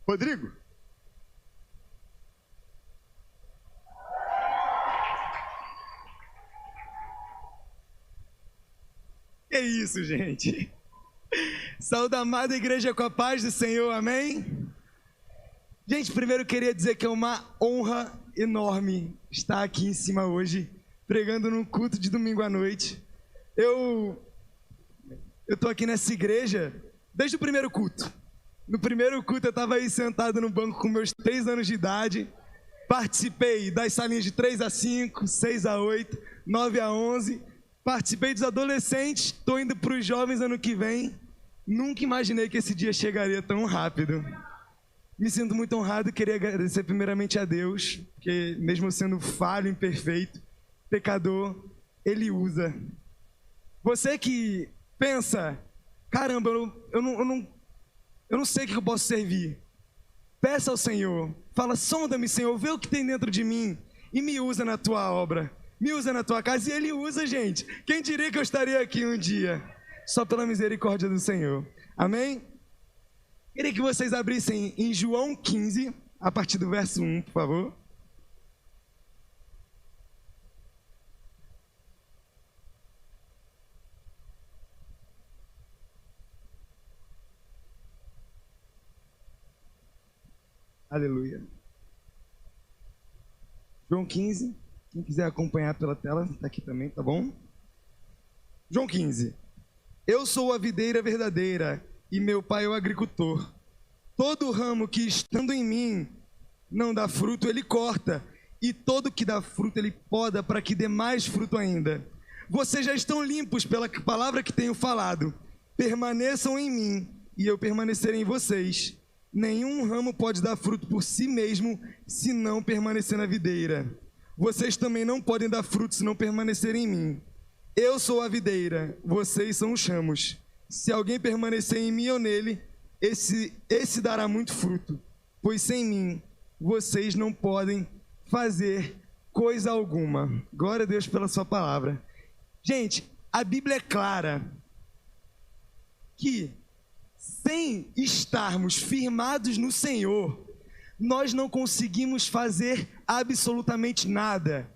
Rodrigo? Que isso, gente? Saúde, amada igreja, com a paz do Senhor, amém? Gente, primeiro eu queria dizer que é uma honra enorme estar aqui em cima hoje, pregando num culto de domingo à noite. Eu tô aqui nessa igreja desde o primeiro culto. No primeiro culto eu estava aí sentado no banco com meus 3 anos de idade. Participei das salinhas de 3 a 5, 6 a 8, 9 a 11. Participei dos adolescentes, estou indo para os jovens ano que vem. Nunca imaginei que esse dia chegaria tão rápido. Me sinto muito honrado e queria agradecer primeiramente a Deus, porque mesmo sendo falho, imperfeito, pecador, Ele usa. Você que pensa, caramba, eu não sei o que eu posso servir. Peça ao Senhor, fala, sonda-me, Senhor, vê o que tem dentro de mim e me usa na tua obra, me usa na tua casa. E Ele usa, gente. Quem diria que eu estaria aqui um dia? Só pela misericórdia do Senhor. Amém? Queria que vocês abrissem em João 15, a partir do verso 1, por favor. Aleluia. João 15, quem quiser acompanhar pela tela, está aqui também, tá bom? João 15. Eu sou a videira verdadeira e meu pai é o agricultor. Todo ramo que estando em mim não dá fruto, ele corta, e todo que dá fruto ele poda para que dê mais fruto ainda. Vocês já estão limpos pela palavra que tenho falado. Permaneçam em mim e eu permanecerei em vocês. Nenhum ramo pode dar fruto por si mesmo se não permanecer na videira. Vocês também não podem dar fruto se não permanecerem em mim. Eu sou a videira, vocês são os ramos. Se alguém permanecer em mim ou nele, esse dará muito fruto, pois sem mim vocês não podem fazer coisa alguma. Glória a Deus pela sua palavra. Gente, a Bíblia é clara que sem estarmos firmados no Senhor, nós não conseguimos fazer absolutamente nada.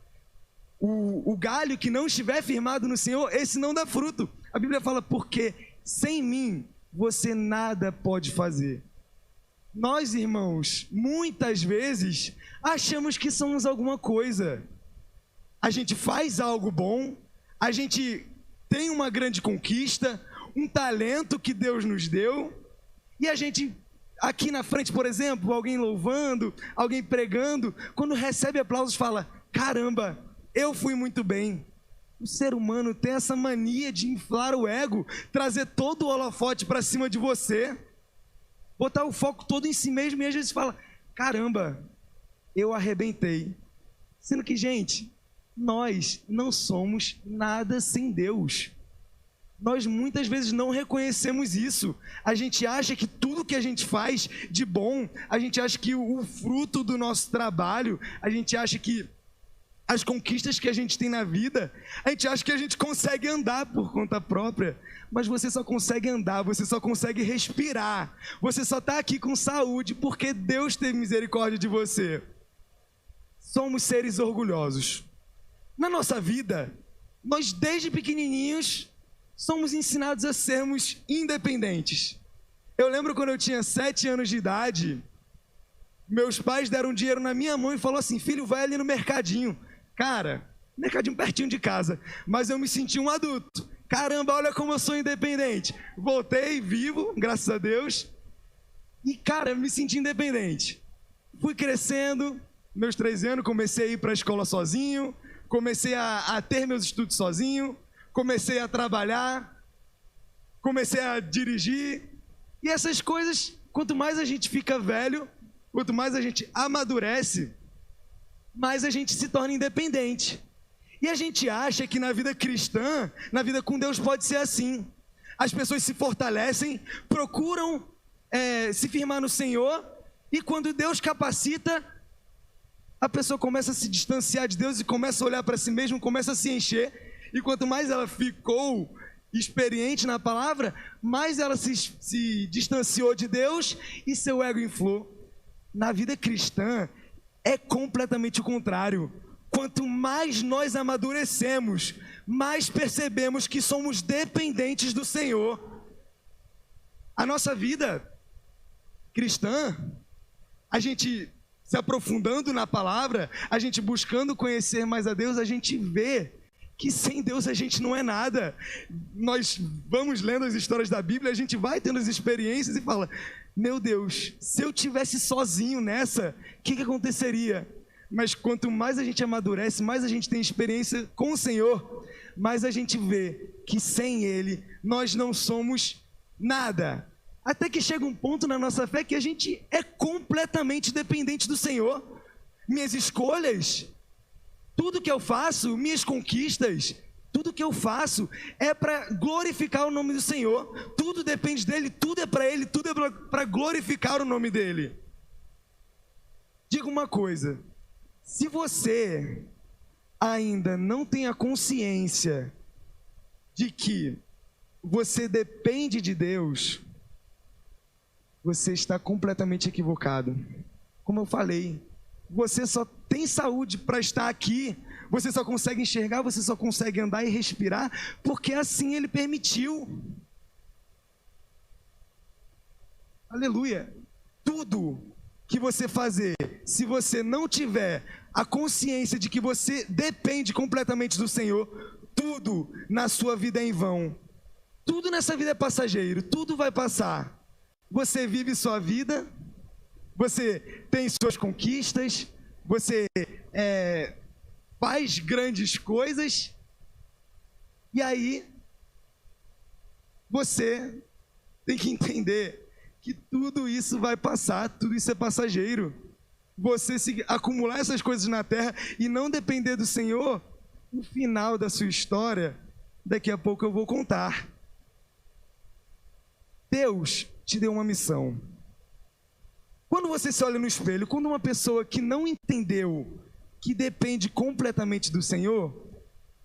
O galho que não estiver firmado no Senhor, esse não dá fruto. A Bíblia fala, porque sem mim você nada pode fazer. Nós, irmãos, muitas vezes achamos que somos alguma coisa. A gente faz algo bom, a gente tem uma grande conquista, um talento que Deus nos deu, e a gente, aqui na frente, por exemplo, alguém louvando, alguém pregando, quando recebe aplausos fala, caramba, eu fui muito bem. O ser humano tem essa mania de inflar o ego, trazer todo o holofote para cima de você, botar o foco todo em si mesmo, e às vezes fala, caramba, eu arrebentei. Sendo que, gente, nós não somos nada sem Deus. Nós muitas vezes não reconhecemos isso. A gente acha que tudo que a gente faz de bom, a gente acha que o fruto do nosso trabalho, a gente acha que as conquistas que a gente tem na vida, a gente acha que a gente consegue andar por conta própria, mas você só consegue andar, você só consegue respirar, você só está aqui com saúde porque Deus teve misericórdia de você. Somos seres orgulhosos. Na nossa vida, nós desde pequenininhos somos ensinados a sermos independentes. Eu lembro quando eu tinha 7 anos de idade, meus pais deram dinheiro na minha mão e falaram assim, filho, vai ali no mercadinho. Cara, mercadinho pertinho de casa, mas eu me senti um adulto. Caramba, olha como eu sou independente. Voltei vivo, graças a Deus. E cara, me senti independente. Fui crescendo, meus 13 anos, comecei a ir para a escola sozinho, comecei a ter meus estudos sozinho, comecei a trabalhar, comecei a dirigir. E essas coisas, quanto mais a gente fica velho, quanto mais a gente amadurece, mais a gente se torna independente. E a gente acha que na vida cristã, na vida com Deus pode ser assim. As pessoas se fortalecem, procuram se firmar no Senhor, e quando Deus capacita, a pessoa começa a se distanciar de Deus e começa a olhar para si mesmo, começa a se encher, e quanto mais ela ficou experiente na palavra, mais ela se distanciou de Deus e seu ego inflou. Na vida cristã é completamente o contrário. Quanto mais nós amadurecemos, mais percebemos que somos dependentes do Senhor. A nossa vida cristã, a gente se aprofundando na palavra, a gente buscando conhecer mais a Deus, a gente vê que sem Deus a gente não é nada. Nós vamos lendo as histórias da Bíblia, a gente vai tendo as experiências e fala: meu Deus, se eu tivesse sozinho nessa, o que aconteceria? Mas quanto mais a gente amadurece, mais a gente tem experiência com o Senhor, mais a gente vê que sem Ele nós não somos nada. Até que chega um ponto na nossa fé que a gente é completamente dependente do Senhor. Minhas escolhas, tudo que eu faço, minhas conquistas, tudo que eu faço é para glorificar o nome do Senhor. Tudo depende dEle, tudo é para Ele, tudo é para glorificar o nome dEle. Diga uma coisa: se você ainda não tem a consciência de que você depende de Deus, você está completamente equivocado. Como eu falei, você só tem saúde para estar aqui, você só consegue enxergar, você só consegue andar e respirar, porque assim Ele permitiu. Aleluia! Tudo que você fazer, se você não tiver a consciência de que você depende completamente do Senhor, tudo na sua vida é em vão. Tudo nessa vida é passageiro, tudo vai passar. Você vive sua vida, você tem suas conquistas, você faz grandes coisas, e aí você tem que entender que tudo isso vai passar, tudo isso é passageiro. Você se acumular essas coisas na terra e não depender do Senhor, o final da sua história, daqui a pouco eu vou contar. Deus te deu uma missão. Quando você se olha no espelho, quando uma pessoa que não entendeu que depende completamente do Senhor,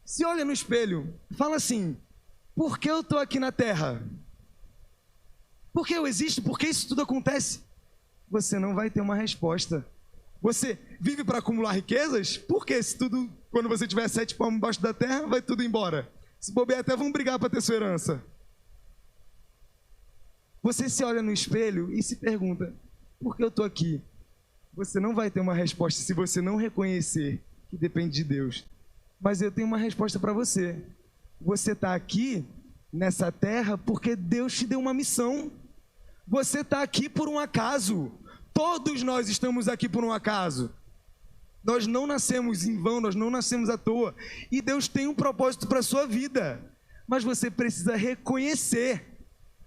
se olha no espelho, fala assim: por que eu estou aqui na terra? Por que eu existo? Por que isso tudo acontece? Você não vai ter uma resposta. Você vive para acumular riquezas? Por que se tudo, quando você tiver 7 palmos embaixo da terra, vai tudo embora? Se bobear, até vão brigar para ter sua herança. Você se olha no espelho e se pergunta: por que eu estou aqui? Você não vai ter uma resposta se você não reconhecer que depende de Deus. Mas eu tenho uma resposta para você. Você está aqui nessa terra porque Deus te deu uma missão. Você está aqui por um acaso. Todos nós estamos aqui por um acaso. Nós não nascemos em vão, nós não nascemos à toa. E Deus tem um propósito para a sua vida. Mas você precisa reconhecer,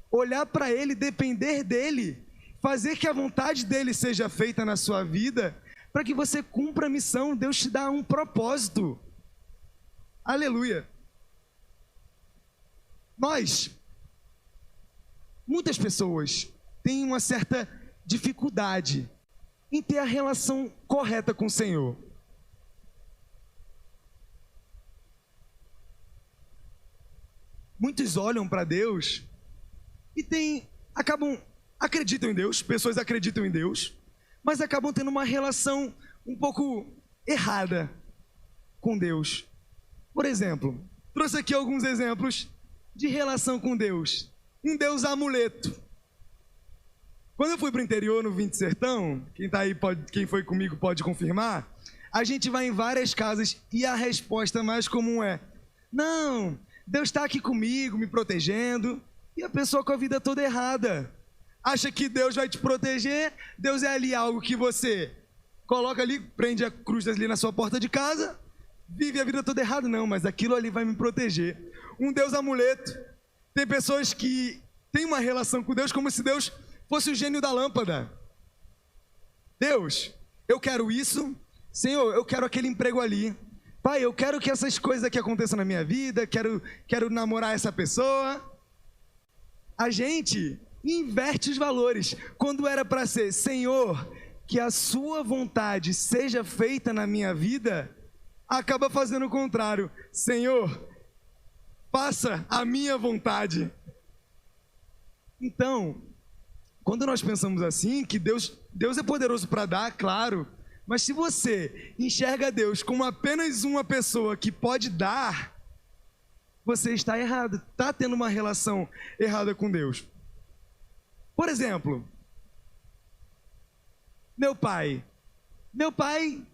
olhar para Ele, depender dEle, fazer que a vontade dEle seja feita na sua vida, para que você cumpra a missão. Deus te dá um propósito. Aleluia. Muitas pessoas têm uma certa dificuldade em ter a relação correta com o Senhor. Muitos olham para Deus e acreditam em Deus, pessoas acreditam em Deus, mas acabam tendo uma relação um pouco errada com Deus. Por exemplo, trouxe aqui alguns exemplos de relação com Deus. Um Deus amuleto. Quando eu fui para o interior, no Vinte Sertão, quem tá aí quem foi comigo pode confirmar, a gente vai em várias casas e a resposta mais comum é: não, Deus está aqui comigo, me protegendo. E a pessoa com a vida toda errada acha que Deus vai te proteger. Deus é ali algo que você coloca ali, prende a cruz ali na sua porta de casa, vive a vida toda errada. Não, mas aquilo ali vai me proteger. Um Deus amuleto. Tem pessoas que têm uma relação com Deus como se Deus fosse o gênio da lâmpada. Deus, eu quero isso. Senhor, eu quero aquele emprego ali. Pai, eu quero que essas coisas aqui aconteçam na minha vida. Quero namorar essa pessoa. A gente inverte os valores. Quando era para ser: Senhor, que a sua vontade seja feita na minha vida, acaba fazendo o contrário. Senhor, faça a minha vontade. Então, quando nós pensamos assim, que Deus Deus é poderoso para dar, claro, mas se você enxerga Deus como apenas uma pessoa que pode dar, você está errado, está tendo uma relação errada com Deus. Por exemplo, meu pai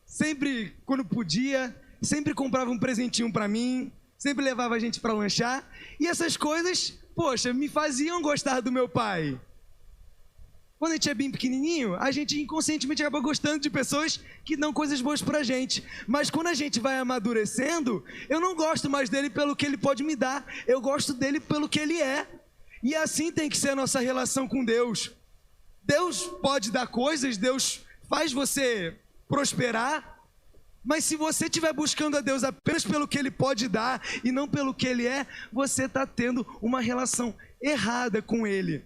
sempre, quando podia, sempre comprava um presentinho para mim, sempre levava a gente para lanchar, e essas coisas, poxa, me faziam gostar do meu pai. Quando a gente é bem pequenininho, a gente inconscientemente acaba gostando de pessoas que dão coisas boas pra gente. Mas quando a gente vai amadurecendo, eu não gosto mais dele pelo que ele pode me dar, eu gosto dele pelo que ele é. E assim tem que ser a nossa relação com Deus. Deus pode dar coisas, Deus faz você prosperar, mas se você estiver buscando a Deus apenas pelo que Ele pode dar e não pelo que Ele é, você está tendo uma relação errada com Ele.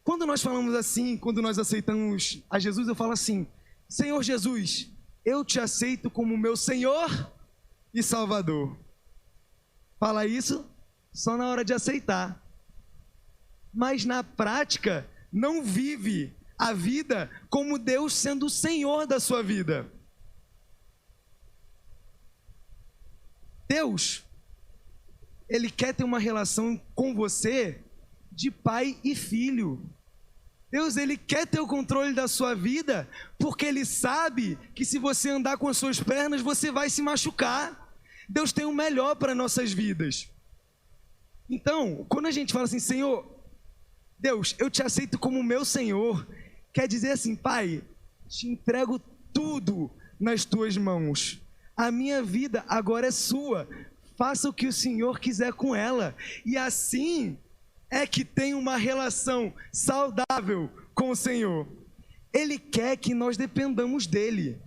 Quando nós falamos assim, quando nós aceitamos a Jesus, eu falo assim: Senhor Jesus, eu te aceito como meu Senhor e Salvador. Fala isso só na hora de aceitar. Mas na prática, não vive a vida como Deus sendo o Senhor da sua vida. Deus, Ele quer ter uma relação com você de pai e filho. Deus, Ele quer ter o controle da sua vida, porque Ele sabe que se você andar com as suas pernas, você vai se machucar. Deus tem o melhor para nossas vidas. Então, quando a gente fala assim: Senhor, Deus, eu te aceito como meu Senhor, quer dizer assim: Pai, te entrego tudo nas tuas mãos. A minha vida agora é sua. Faça o que o Senhor quiser com ela. E assim é que tem uma relação saudável com o Senhor. Ele quer que nós dependamos dele.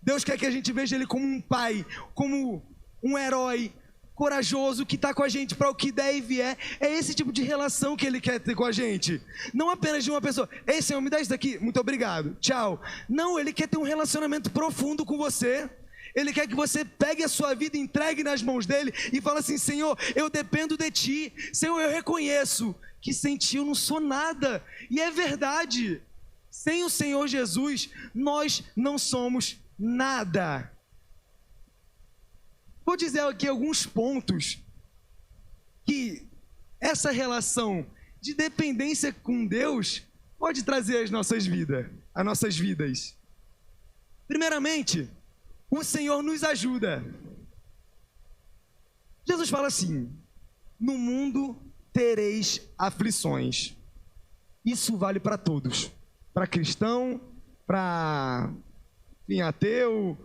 Deus quer que a gente veja ele como um pai, como um herói corajoso que está com a gente para o que der e vier. É esse tipo de relação que ele quer ter com a gente. Não apenas de uma pessoa: ei, Senhor, me dá isso daqui, muito obrigado, tchau. Não, ele quer ter um relacionamento profundo com você. Ele quer que você pegue a sua vida, entregue nas mãos dele e fale assim: Senhor, eu dependo de ti. Senhor, eu reconheço que sem ti eu não sou nada. E é verdade. Sem o Senhor Jesus, nós não somos nada. Vou dizer aqui alguns pontos que essa relação de dependência com Deus pode trazer às nossas vidas. Primeiramente, o Senhor nos ajuda. Jesus fala assim: no mundo tereis aflições. Isso vale para todos, para cristão, para ateu,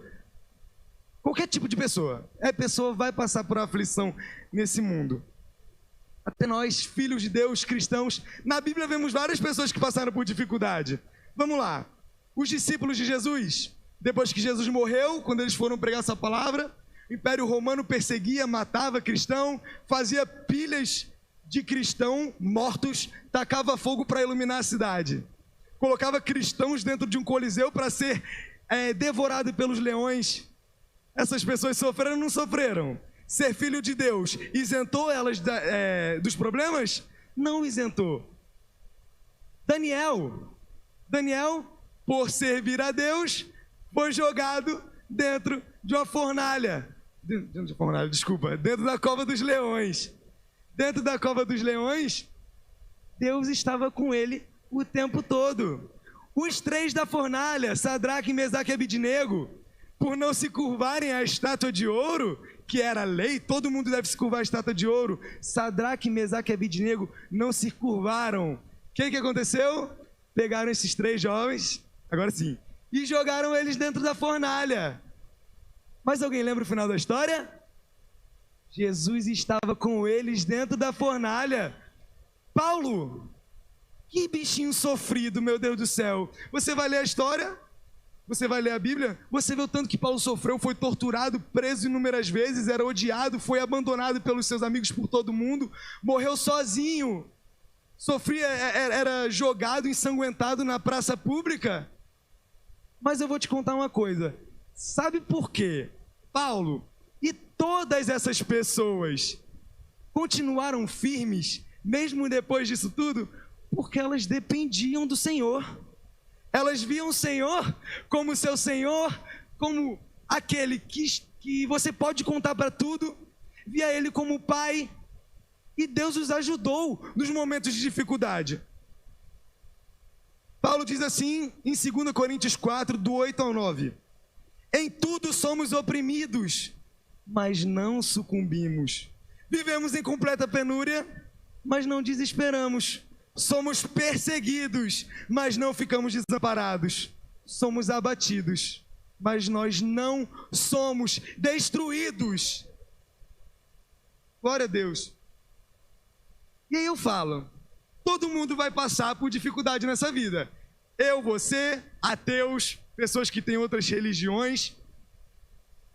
qualquer tipo de pessoa. A pessoa vai passar por aflição nesse mundo. Até nós, filhos de Deus, cristãos, na Bíblia vemos várias pessoas que passaram por dificuldade. Vamos lá. Os discípulos de Jesus, depois que Jesus morreu, quando eles foram pregar essa palavra, o Império Romano perseguia, matava cristão, fazia pilhas de cristão mortos, tacava fogo para iluminar a cidade. Colocava cristãos dentro de um coliseu para ser devorado pelos leões. Essas pessoas sofreram ou não sofreram? Ser filho de Deus isentou elas dos problemas? Não isentou. Daniel, por servir a Deus, foi jogado dentro de uma fornalha. Dentro da cova dos leões. Dentro da cova dos leões, Deus estava com ele o tempo todo. Os três da fornalha, Sadraque, Mesaque e Abidnego, por não se curvarem à estátua de ouro, que era a lei, todo mundo deve se curvar à estátua de ouro. Sadraque, Mesaque e Abidnego não se curvaram. O que aconteceu? Pegaram esses três jovens, agora sim, e jogaram eles dentro da fornalha. Mas alguém lembra o final da história? Jesus estava com eles dentro da fornalha. Paulo, que bichinho sofrido, meu Deus do céu. Você vai ler a história? Você vai ler a Bíblia? Você vê o tanto que Paulo sofreu, foi torturado, preso inúmeras vezes, era odiado, foi abandonado pelos seus amigos por todo mundo, morreu sozinho, sofria, era jogado, ensanguentado na praça pública. Mas eu vou te contar uma coisa. Sabe por quê? Paulo e todas essas pessoas continuaram firmes, mesmo depois disso tudo, porque elas dependiam do Senhor. Elas viam o Senhor como seu Senhor, como aquele que você pode contar para tudo, via Ele como Pai, e Deus os ajudou nos momentos de dificuldade. Paulo diz assim em 2 Coríntios 4, do 8 ao 9: em tudo somos oprimidos, mas não sucumbimos. Vivemos em completa penúria, mas não desesperamos. Somos perseguidos, mas não ficamos desamparados. Somos abatidos, mas nós não somos destruídos. Glória a Deus. E aí eu falo, todo mundo vai passar por dificuldade nessa vida. Eu, você, ateus, pessoas que têm outras religiões.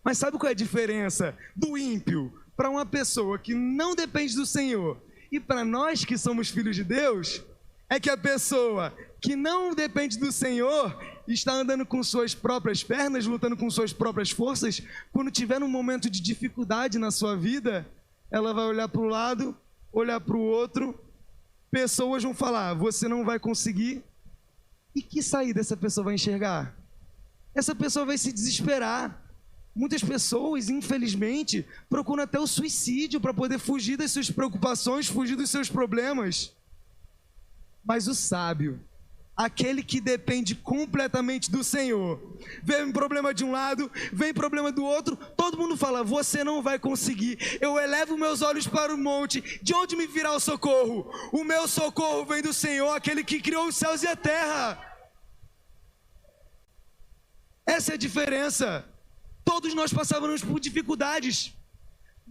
Mas sabe qual é a diferença do ímpio para uma pessoa que não depende do Senhor e para nós que somos filhos de Deus? É que a pessoa que não depende do Senhor está andando com suas próprias pernas, lutando com suas próprias forças. Quando tiver um momento de dificuldade na sua vida, ela vai olhar para o lado, olhar para o outro. Pessoas vão falar, você não vai conseguir. E que saída essa pessoa vai enxergar? Essa pessoa vai se desesperar. Muitas pessoas, infelizmente, procuram até o suicídio para poder fugir das suas preocupações, fugir dos seus problemas. Mas o sábio, aquele que depende completamente do Senhor, vem problema de um lado, vem problema do outro, todo mundo fala, você não vai conseguir. Eu elevo meus olhos para o monte, de onde me virá o socorro? O meu socorro vem do Senhor, aquele que criou os céus e a terra. Essa é a diferença. Todos nós passávamos por dificuldades.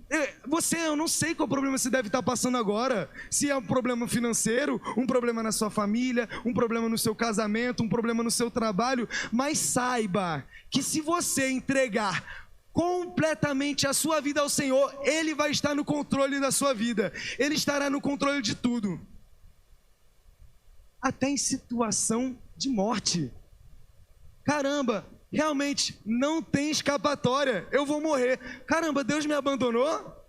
Eu não sei qual problema você deve estar passando agora. Se é um problema financeiro, um problema na sua família, um problema no seu casamento, um problema no seu trabalho. Mas saiba que se você entregar completamente a sua vida ao Senhor, Ele vai estar no controle da sua vida. Ele estará no controle de tudo. Até em situação de morte. Caramba, realmente não tem escapatória, eu vou morrer. Caramba, Deus me abandonou?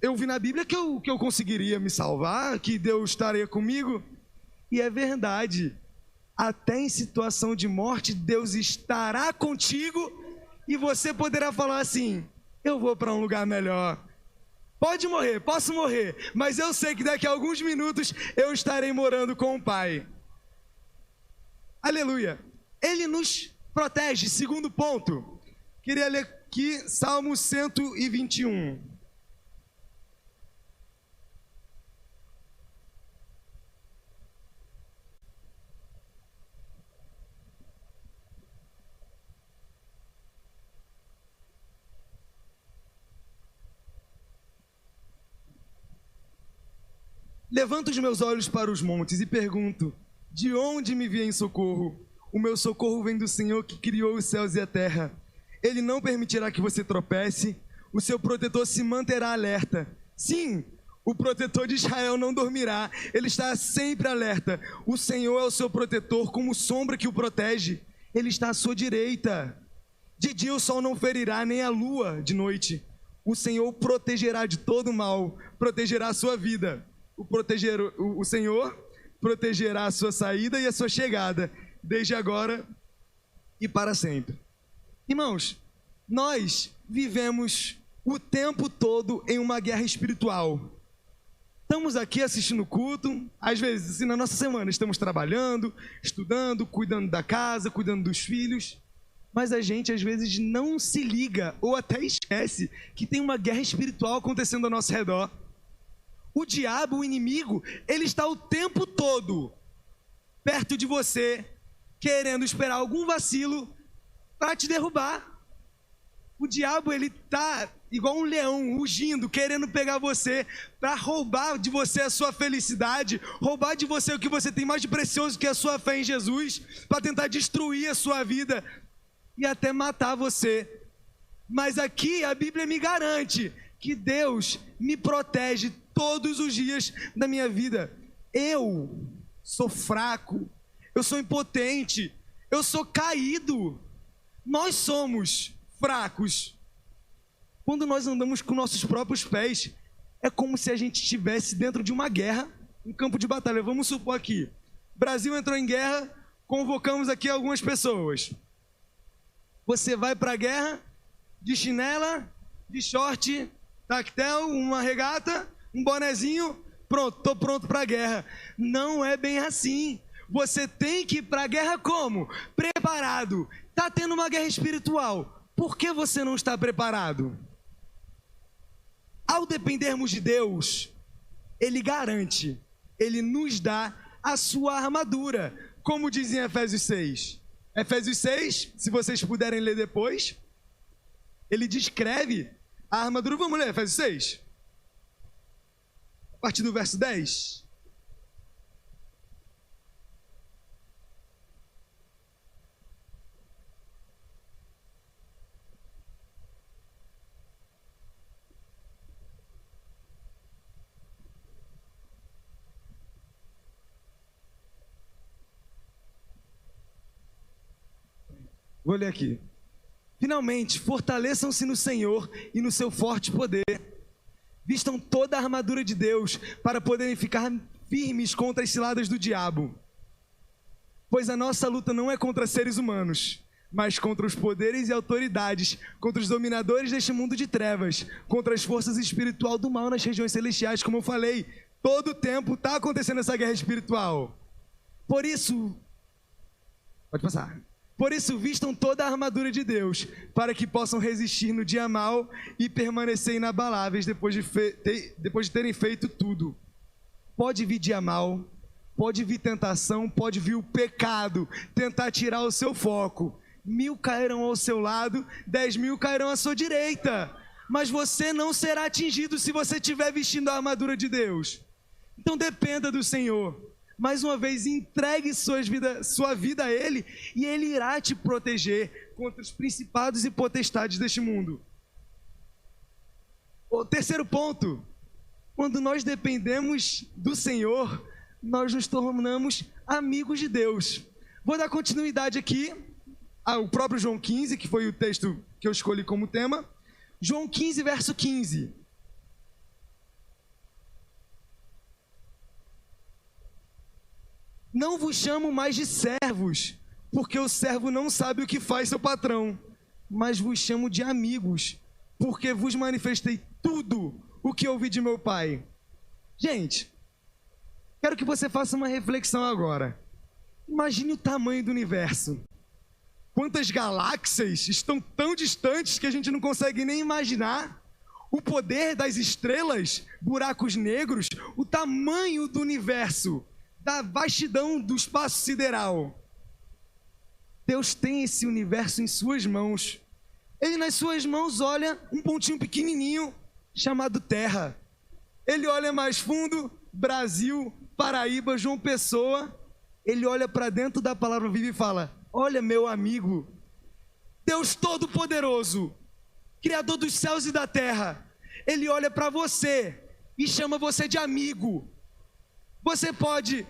Eu vi na Bíblia que eu conseguiria me salvar, que Deus estaria comigo. E é verdade, até em situação de morte, Deus estará contigo e você poderá falar assim, eu vou para um lugar melhor. Pode morrer, posso morrer, mas eu sei que daqui a alguns minutos eu estarei morando com o Pai. Aleluia. Ele nos protege. Segundo ponto, queria ler aqui Salmo 121. Levanto os meus olhos para os montes e pergunto, de onde me vem socorro? O meu socorro vem do Senhor que criou os céus e a terra. Ele não permitirá que você tropece, o seu protetor se manterá alerta. Sim, o protetor de Israel não dormirá, ele está sempre alerta. O Senhor é o seu protetor, como sombra que o protege. Ele está à sua direita. De dia o sol não ferirá, nem a lua de noite. O Senhor protegerá de todo mal, protegerá a sua vida. O Senhor protegerá a sua saída e a sua chegada, desde agora e para sempre. Irmãos, nós vivemos o tempo todo em uma guerra espiritual. Estamos aqui assistindo o culto, às vezes assim, na nossa semana estamos trabalhando, estudando, cuidando da casa, cuidando dos filhos, mas a gente às vezes não se liga ou até esquece que tem uma guerra espiritual acontecendo ao nosso redor. O diabo, o inimigo, ele está o tempo todo perto de você, querendo esperar algum vacilo para te derrubar. O diabo, ele está igual um leão, rugindo, querendo pegar você para roubar de você a sua felicidade, roubar de você o que você tem mais de precioso, que é a sua fé em Jesus, para tentar destruir a sua vida e até matar você. Mas aqui a Bíblia me garante que Deus me protege todos os dias da minha vida. Eu sou fraco, eu sou impotente, eu sou caído. Nós somos fracos. Quando nós andamos com nossos próprios pés, é como se a gente estivesse dentro de uma guerra, um campo de batalha. Vamos supor aqui, Brasil entrou em guerra convocamos aqui algumas pessoas. Você vai para a guerra de chinela, de short, tactel, uma regata, um bonezinho, pronto, tô pronto para a guerra. Não é bem assim. Você tem que ir para a guerra como? Preparado. Tá tendo uma guerra espiritual. Por que você não está preparado? Ao dependermos de Deus, Ele garante, Ele nos dá a sua armadura, como diz em Efésios 6. Efésios 6, se vocês puderem ler depois, ele descreve a armadura. Vamos ler Efésios 6? A partir do verso 10. Vou ler aqui. Finalmente, fortaleçam-se no Senhor e no seu forte poder. Vistam toda a armadura de Deus para poderem ficar firmes contra as ciladas do diabo. Pois a nossa luta não é contra seres humanos, mas contra os poderes e autoridades, contra os dominadores deste mundo de trevas, contra as forças espirituais do mal nas regiões celestiais. Como eu falei, todo o tempo está acontecendo essa guerra espiritual. Por isso, pode passar. Por isso, vistam toda a armadura de Deus, para que possam resistir no dia mau e permanecer inabaláveis depois de terem feito tudo. Pode vir dia mau, pode vir tentação, pode vir o pecado, tentar tirar o seu foco. 1000 cairão ao seu lado, 10.000 cairão à sua direita. Mas você não será atingido se você estiver vestindo a armadura de Deus. Então dependa do Senhor. Mais uma vez, entregue sua vida a Ele e Ele irá te proteger contra os principados e potestades deste mundo. O terceiro ponto, quando nós dependemos do Senhor, nós nos tornamos amigos de Deus. Vou dar continuidade aqui ao próprio João 15, que foi o texto que eu escolhi como tema. João 15, verso 15. Não vos chamo mais de servos, porque o servo não sabe o que faz seu patrão, mas vos chamo de amigos, porque vos manifestei tudo o que ouvi de meu Pai. Gente, quero que você faça uma reflexão agora. Imagine o tamanho do universo. Quantas galáxias estão tão distantes que a gente não consegue nem imaginar? O poder das estrelas, buracos negros, o tamanho do universo, da vastidão do espaço sideral. Deus tem esse universo em suas mãos. Ele nas suas mãos olha um pontinho pequenininho chamado Terra. Ele olha mais fundo, Brasil, Paraíba, João Pessoa. Ele olha para dentro da palavra viva e fala: olha, meu amigo, Deus Todo-Poderoso, Criador dos céus e da terra, Ele olha para você e chama você de amigo. Você pode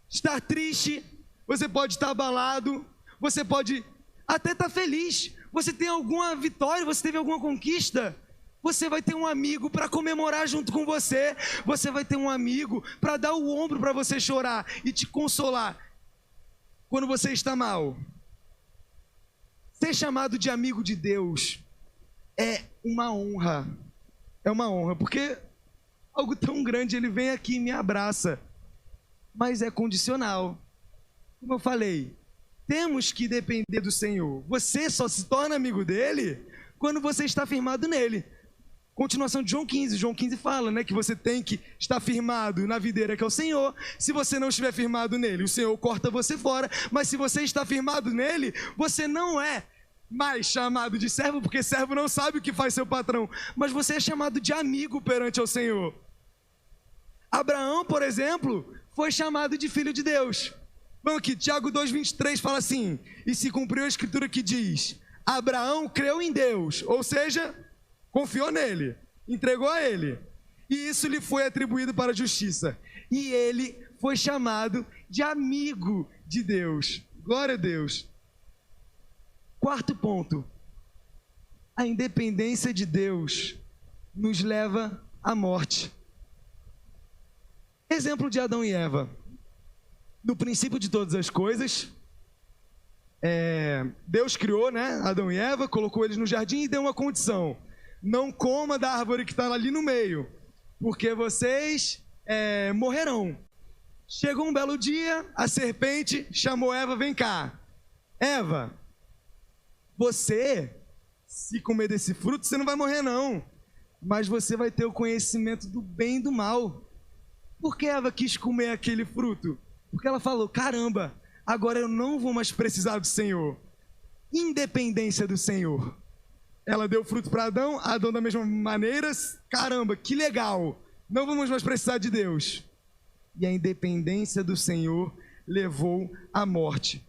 estar triste, você pode estar abalado, você pode até estar feliz. Você tem alguma vitória, você teve alguma conquista, você vai ter um amigo para comemorar junto com você. Você vai ter um amigo para dar o ombro para você chorar e te consolar quando você está mal. Ser chamado de amigo de Deus é uma honra. É uma honra, porque algo tão grande, Ele vem aqui e me abraça. Mas é condicional. Como eu falei, temos que depender do Senhor. Você só se torna amigo dEle quando você está firmado nele. Continuação de João 15. João 15 fala, né, que você tem que estar firmado na videira que é o Senhor. Se você não estiver firmado nele, o Senhor corta você fora. Mas se você está firmado nele, você não é mais chamado de servo, porque servo não sabe o que faz seu patrão. Mas você é chamado de amigo perante ao Senhor. Abraão, por exemplo, foi chamado de filho de Deus. Vamos aqui, Tiago 2,23 fala assim: e se cumpriu a escritura que diz: Abraão creu em Deus, ou seja, confiou nele, entregou a ele, e isso lhe foi atribuído para a justiça, e ele foi chamado de amigo de Deus. Glória a Deus. Quarto ponto: a independência de Deus nos leva à morte. Exemplo de Adão e Eva. No princípio de todas as coisas, Deus criou, né, Adão e Eva, colocou eles no jardim e deu uma condição: não coma da árvore que está ali no meio, porque vocês morrerão. Chegou um belo dia, a serpente chamou Eva: vem cá, Eva, você, se comer desse fruto, você não vai morrer não, mas você vai ter o conhecimento do bem e do mal. Por que Eva quis comer aquele fruto? Porque ela falou: caramba, agora eu não vou mais precisar do Senhor. Independência do Senhor. Ela deu fruto para Adão, Adão da mesma maneira. Caramba, que legal, não vamos mais precisar de Deus. E a independência do Senhor levou à morte.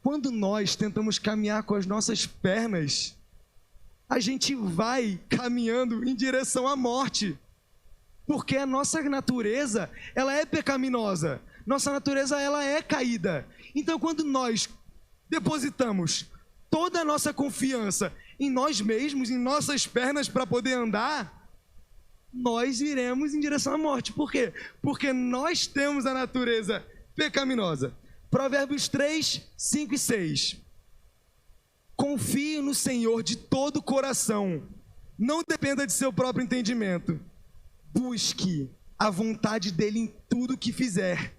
Quando nós tentamos caminhar com as nossas pernas, a gente vai caminhando em direção à morte. Porque a nossa natureza, ela é pecaminosa. Nossa natureza, ela é caída. Então, quando nós depositamos toda a nossa confiança em nós mesmos, em nossas pernas para poder andar, nós iremos em direção à morte. Por quê? Porque nós temos a natureza pecaminosa. Provérbios 3, 5 e 6. Confie no Senhor de todo o coração. Não dependa de seu próprio entendimento. Busque a vontade dele em tudo que fizer,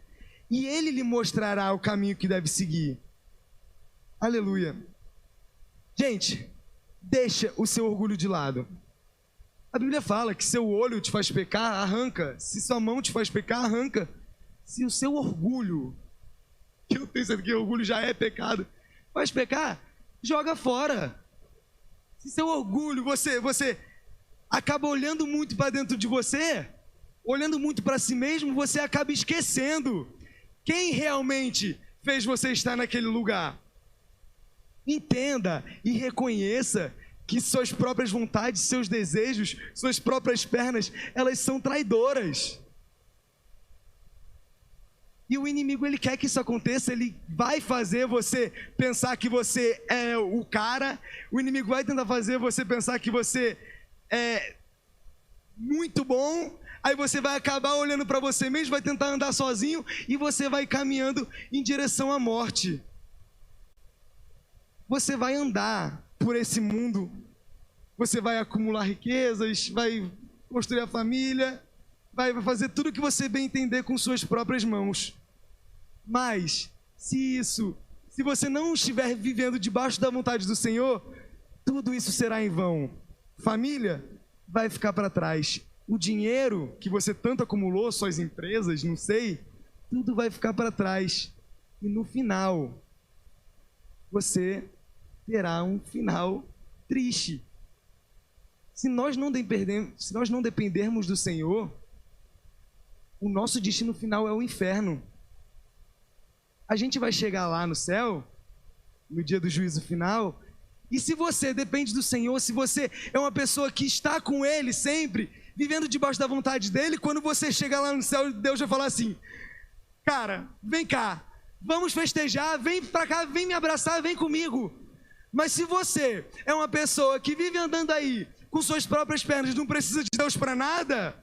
e ele lhe mostrará o caminho que deve seguir. Aleluia. Gente, deixa o seu orgulho de lado. A Bíblia fala que seu olho te faz pecar, arranca. Se sua mão te faz pecar, arranca. Se o seu orgulho, que eu tenho certeza que orgulho já é pecado, faz pecar, joga fora. Se seu orgulho, você acaba olhando muito para dentro de você, olhando muito para si mesmo, você acaba esquecendo quem realmente fez você estar naquele lugar. Entenda e reconheça que suas próprias vontades, seus desejos, suas próprias pernas, elas são traidoras. E o inimigo, ele quer que isso aconteça, ele vai fazer você pensar que você é o cara, o inimigo vai tentar fazer você pensar que você é muito bom, aí você vai acabar olhando para você mesmo, vai tentar andar sozinho e você vai caminhando em direção à morte. Você vai andar por esse mundo, você vai acumular riquezas, vai construir a família, vai fazer tudo o que você bem entender com suas próprias mãos. Mas, se você não estiver vivendo debaixo da vontade do Senhor, tudo isso será em vão. Família vai ficar para trás. O dinheiro que você tanto acumulou, suas empresas, não sei, tudo vai ficar para trás. E no final, você terá um final triste. Se nós não dependermos do Senhor, o nosso destino final é o inferno. A gente vai chegar lá no céu, no dia do juízo final, e se você depende do Senhor, se você é uma pessoa que está com Ele sempre, vivendo debaixo da vontade dEle, quando você chegar lá no céu, Deus vai falar assim: cara, vem cá, vamos festejar, vem pra cá, vem me abraçar, vem comigo. Mas se você é uma pessoa que vive andando aí com suas próprias pernas, não precisa de Deus para nada,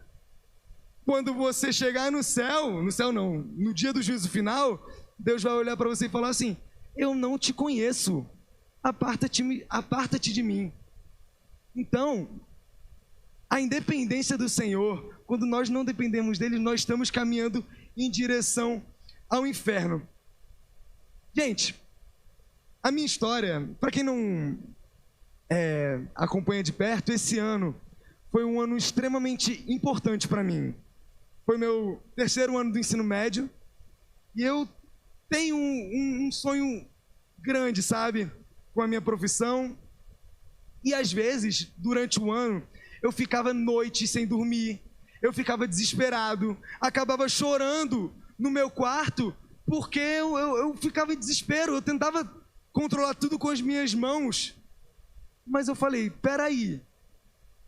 quando você chegar no céu não, no dia do juízo final, Deus vai olhar para você e falar assim: eu não te conheço, aparta-te de mim. Então, a independência do Senhor, quando nós não dependemos dele, nós estamos caminhando em direção ao inferno. Gente, a minha história, para quem não acompanha de perto, esse ano foi um ano extremamente importante para mim. Foi meu terceiro ano do ensino médio e eu tenho um sonho grande, sabe, com a minha profissão. E às vezes, durante o ano, eu ficava noites sem dormir, eu ficava desesperado, acabava chorando no meu quarto, porque eu ficava em desespero, eu tentava controlar tudo com as minhas mãos. Mas eu falei: peraí,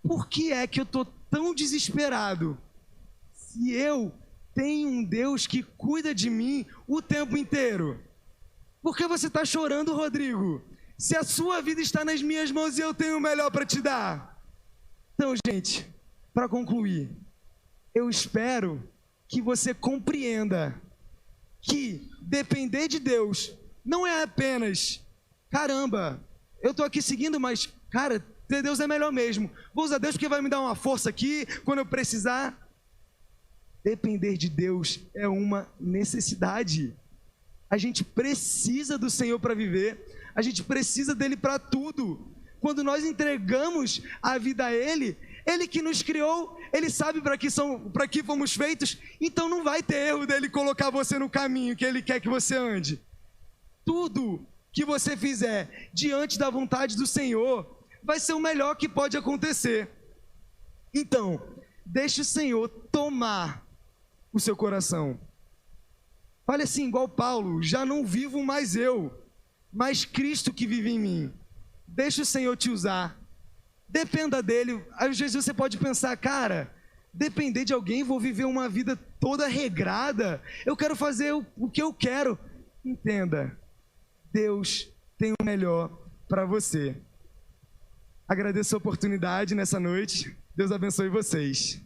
por que é que eu estou tão desesperado se eu tenho um Deus que cuida de mim o tempo inteiro? Por que você está chorando, Rodrigo, se a sua vida está nas minhas mãos e eu tenho o melhor para te dar? Então, gente, para concluir, eu espero que você compreenda que depender de Deus não é apenas, caramba, eu estou aqui seguindo, mas, cara, ter Deus é melhor mesmo. Vou usar Deus porque vai me dar uma força aqui quando eu precisar. Depender de Deus é uma necessidade. A gente precisa do Senhor para viver, a gente precisa dele para tudo. Quando nós entregamos a vida a Ele, Ele que nos criou, Ele sabe para que fomos feitos, então não vai ter erro dele colocar você no caminho que Ele quer que você ande. Tudo que você fizer diante da vontade do Senhor vai ser o melhor que pode acontecer. Então, deixe o Senhor tomar o seu coração. Fale assim, igual Paulo: já não vivo mais eu, mas Cristo que vive em mim. Deixa o Senhor te usar. Dependa dele. Às vezes você pode pensar, cara, depender de alguém, vou viver uma vida toda regrada, eu quero fazer o que eu quero. Entenda, Deus tem o melhor para você. Agradeço a oportunidade nessa noite. Deus abençoe vocês.